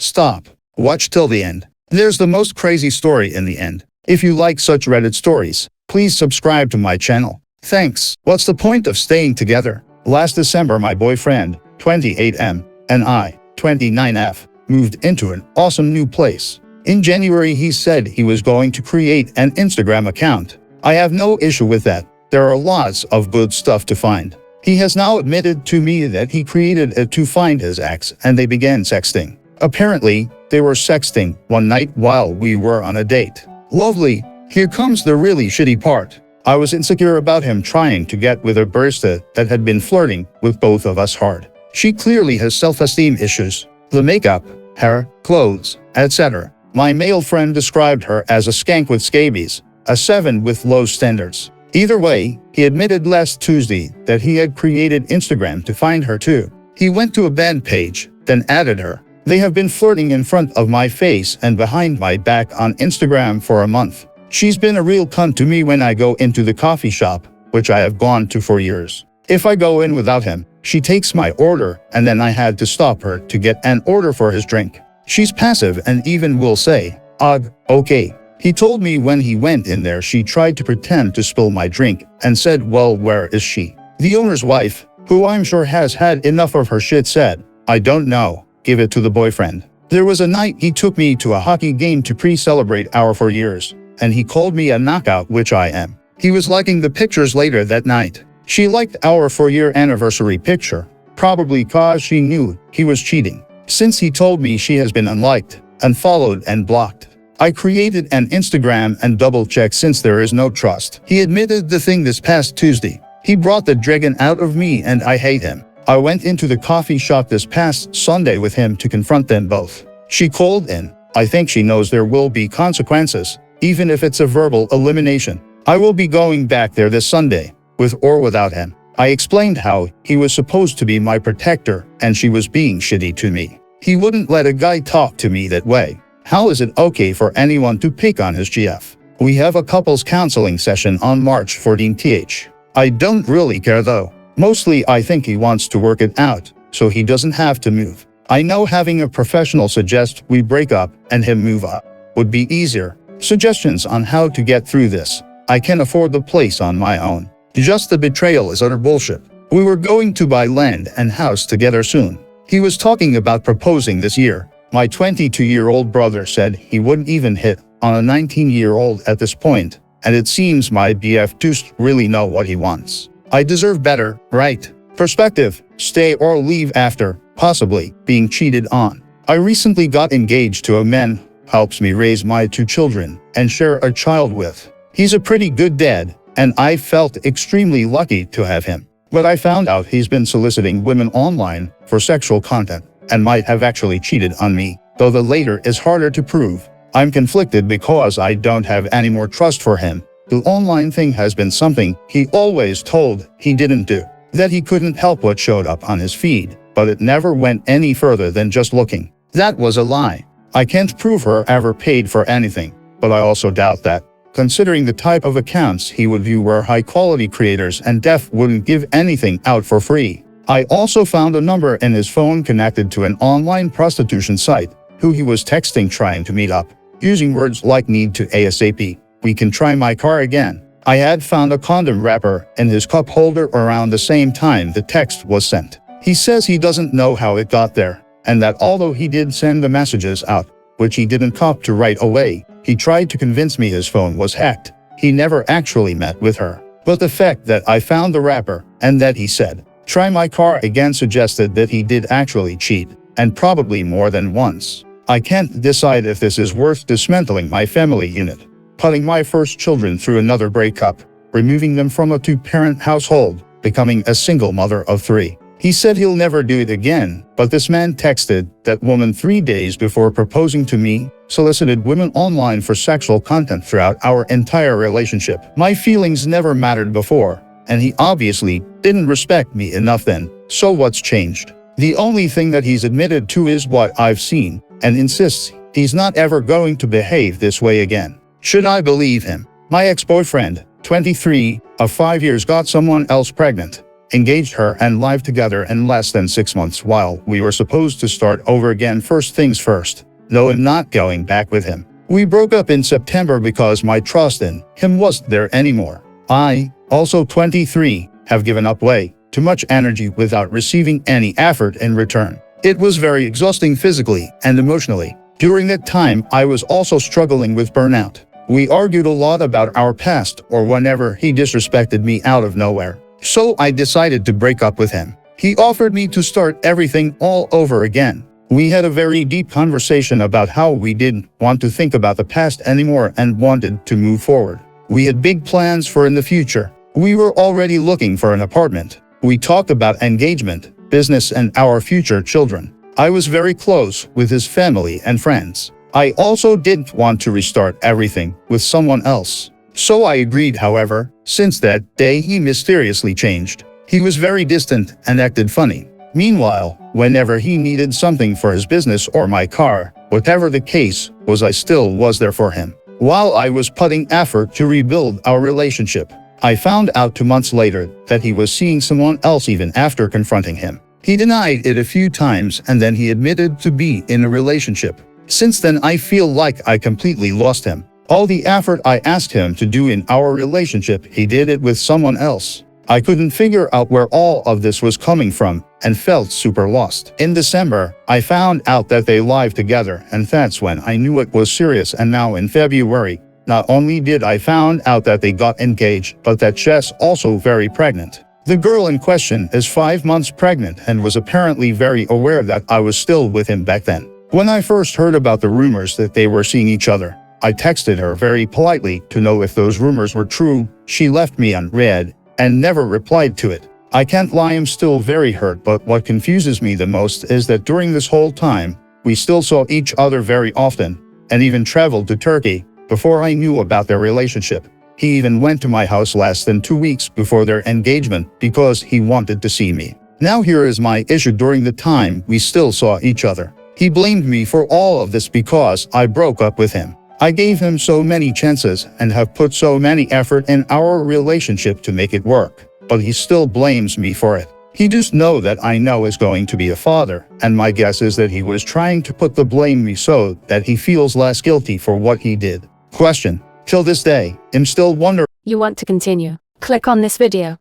Stop. Watch till the end. There's the most crazy story in the end. If you like such Reddit stories, please subscribe to my channel. Thanks. What's the point of staying together? Last December my boyfriend, 28M, and I, 29F, moved into an awesome new place. In January he said he was going to create an Instagram account. I have no issue with that. There are lots of good stuff to find. He has now admitted to me that he created it to find his ex and they began sexting. Apparently, they were sexting one night while we were on a date. Lovely. Here comes the really shitty part. I was insecure about him trying to get with a barista that had been flirting with both of us hard. She clearly has self-esteem issues. The makeup, hair, clothes, etc. My male friend described her as a skank with scabies, a 7 with low standards. Either way, he admitted last Tuesday that he had created Instagram to find her too. He went to a band page, then added her. They have been flirting in front of my face and behind my back on Instagram for a month. She's been a real cunt to me when I go into the coffee shop, which I have gone to for years. If I go in without him, she takes my order and then I had to stop her to get an order for his drink. She's passive and even will say, "Ugh, okay." He told me when he went in there she tried to pretend to spill my drink and said, "Well, where is she?" The owner's wife, who I'm sure has had enough of her shit, said, "I don't know. Give it to the boyfriend." There was a night he took me to a hockey game to pre-celebrate our 4 years, and he called me a knockout, which I am. He was liking the pictures later that night. She liked our 4-year anniversary picture, probably cause she knew he was cheating. Since he told me she has been unliked, unfollowed and blocked, I created an Instagram and double-checked since there is no trust. He admitted the thing this past Tuesday. He brought the dragon out of me and I hate him. I went into the coffee shop this past Sunday with him to confront them both. She called in. I think she knows there will be consequences, even if it's a verbal elimination. I will be going back there this Sunday, with or without him. I explained how he was supposed to be my protector and she was being shitty to me. He wouldn't let a guy talk to me that way. How is it okay for anyone to pick on his GF? We have a couples counseling session on March 14th. I don't really care though. Mostly I think he wants to work it out, so he doesn't have to move. I know having a professional suggest we break up and him move up would be easier. Suggestions on how to get through this. I can afford the place on my own. Just the betrayal is utter bullshit. We were going to buy land and house together soon. He was talking about proposing this year. My 22-year-old brother said he wouldn't even hit on a 19-year-old at this point, and it seems my BF doesn't really know what he wants. I deserve better, right? Perspective, stay or leave after, possibly, being cheated on. I recently got engaged to a man who helps me raise my 2 children and share a child with. He's a pretty good dad, and I felt extremely lucky to have him. But I found out he's been soliciting women online for sexual content and might have actually cheated on me, though the latter is harder to prove. I'm conflicted because I don't have any more trust for him. The online thing has been something he always told he didn't do, that he couldn't help what showed up on his feed, but it never went any further than just looking. That was a lie. I can't prove her ever paid for anything, but I also doubt that, considering the type of accounts he would view were high-quality creators and def wouldn't give anything out for free. I also found a number in his phone connected to an online prostitution site, who he was texting trying to meet up, using words like "need to ASAP. We can try my car again." I had found a condom wrapper in his cup holder around the same time the text was sent. He says he doesn't know how it got there, and that although he did send the messages out, which he didn't cop to right away, he tried to convince me his phone was hacked. He never actually met with her. But the fact that I found the wrapper and that he said, "Try my car again," suggested that he did actually cheat, and probably more than once. I can't decide if this is worth dismantling my family unit, putting my first children through another breakup, removing them from a 2-parent household, becoming a single mother of 3. He said he'll never do it again, but this man texted that woman 3 days before proposing to me, solicited women online for sexual content throughout our entire relationship. My feelings never mattered before, and he obviously didn't respect me enough then, so what's changed? The only thing that he's admitted to is what I've seen, and insists he's not ever going to behave this way again. Should I believe him? My ex-boyfriend, 23, of 5 years, got someone else pregnant. engaged her and lived together in less than 6 months while we were supposed to start over again first things first. No, I'm not going back with him. We broke up in September because my trust in him wasn't there anymore. I, also 23, have given up way too much energy without receiving any effort in return. It was very exhausting physically and emotionally. During that time, I was also struggling with burnout. We argued a lot about our past or whenever he disrespected me out of nowhere. So I decided to break up with him. He offered me to start everything all over again. We had a very deep conversation about how we didn't want to think about the past anymore and wanted to move forward. We had big plans for in the future. We were already looking for an apartment. We talked about engagement, business, and our future children. I was very close with his family and friends. I also didn't want to restart everything with someone else. So I agreed. However, since that day he mysteriously changed. He was very distant and acted funny. Meanwhile, whenever he needed something for his business or my car, whatever the case was, I still was there for him. While I was putting effort to rebuild our relationship, I found out 2 months later that he was seeing someone else even after confronting him. He denied it a few times and then he admitted to be in a relationship. Since then, I feel like I completely lost him. All the effort I asked him to do in our relationship, he did it with someone else. I couldn't figure out where all of this was coming from and felt super lost. In December, I found out that they lived together, and that's when I knew it was serious. And now in February, not only did I found out that they got engaged, but that she's also very pregnant. The girl in question is 5 months pregnant and was apparently very aware that I was still with him back then. When I first heard about the rumors that they were seeing each other, I texted her very politely to know if those rumors were true. She left me unread and never replied to it. I can't lie, I'm still very hurt, but what confuses me the most is that during this whole time, we still saw each other very often, and even traveled to Turkey before I knew about their relationship. He even went to my house less than 2 weeks before their engagement because he wanted to see me. Now here is my issue. During the time we still saw each other, he blamed me for all of this because I broke up with him. I gave him so many chances and have put so many effort in our relationship to make it work, but he still blames me for it. He just know that I know is going to be a father, and my guess is that he was trying to put the blame me so that he feels less guilty for what he did. Question. Till this day, I'm still wondering. You want to continue? Click on this video.